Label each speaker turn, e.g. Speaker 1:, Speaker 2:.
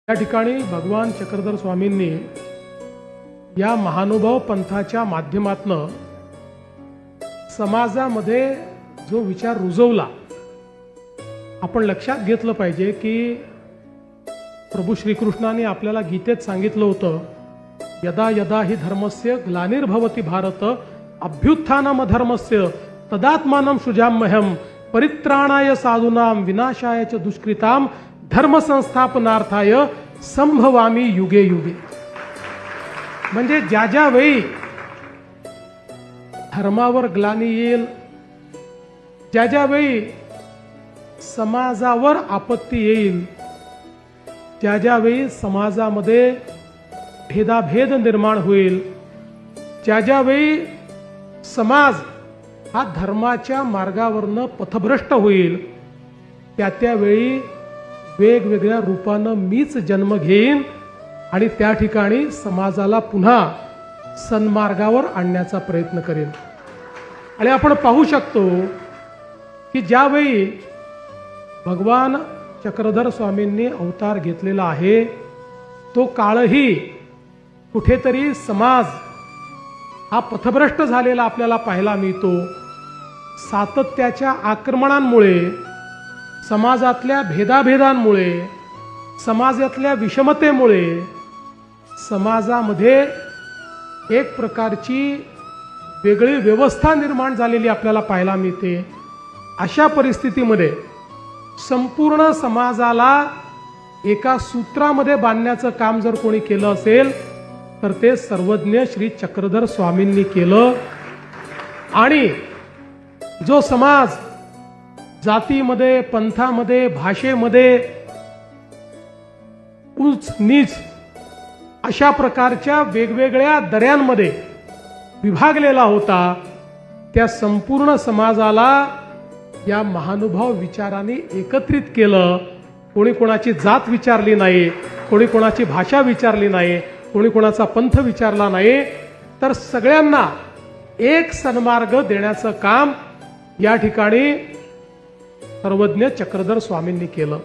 Speaker 1: या ठिकाणी भगवान चक्रधर स्वामींनी या महानुभाव पंथाच्या माध्यमातून समाजामध्ये जो विचार रुजवला, आपण लक्षात घेतलं पाहिजे की प्रभू श्रीकृष्णाने आपल्याला गीतेत सांगितलं होतं, यदा यदा हि धर्मस्य ग्लानिर्भवति भारत अभ्युत्थानम धर्मस्य तदात्मानं सृजाम्यहं परित्राणाय साधूनां विनाशाय च दुष्कृतां धर्म संस्थापनार्थाय संभवामी युगे युगे. म्हणजे ज्या ज्या वेळी धर्मावर ग्लानी येईल, ज्या ज्या वेळी समाजावर आपत्ती येईल, ज्या ज्या वेळी समाजामध्ये भेदाभेद निर्माण होईल, ज्या ज्या वेळी समाज हा धर्माच्या मार्गावरनं पथभ्रष्ट होईल, त्या त्यावेळी वेगवेगळ्या रूपानं मीच जन्म घेईन आणि त्या ठिकाणी समाजाला पुन्हा सन्मार्गावर आणण्याचा प्रयत्न करेन. आणि आपण पाहू शकतो की ज्यावेळी भगवान चक्रधर स्वामींनी अवतार घेतलेला आहे, तो काळही कुठेतरी समाज हा पथभ्रष्ट झालेला आपल्याला पाहायला मिळतो. सातत्याच्या आक्रमणांमुळे, समाजातल्या भेदाभेदांमुळे, समाजातल्या विषमतेमुळे समाजामध्ये एक प्रकारची वेगळी व्यवस्था निर्माण झालेली आपल्याला पाहायला मिळते. अशा परिस्थितीमध्ये संपूर्ण समाजाला एका सूत्रामध्ये बांधण्याचं काम जर कोणी केलं असेल तर ते सर्वज्ञ श्री चक्रधर स्वामींनी केलं. आणि जो समाज जातीमध्ये, पंथामध्ये, भाषेमध्ये उच्च नीच अशा प्रकारच्या वेगवेगळ्या दऱ्यांमध्ये विभागलेला होता, त्या संपूर्ण समाजाला या महानुभाव विचाराने एकत्रित केलं. कोणी कोणाची जात विचारली नाही, कोणी कोणाची भाषा विचारली नाही, कोणी कोणाचा पंथ विचारला नाही, तर सगळ्यांना एक सन्मार्ग देण्याचं काम या ठिकाणी सर्वज्ञ चक्रधर स्वामींनी केलं.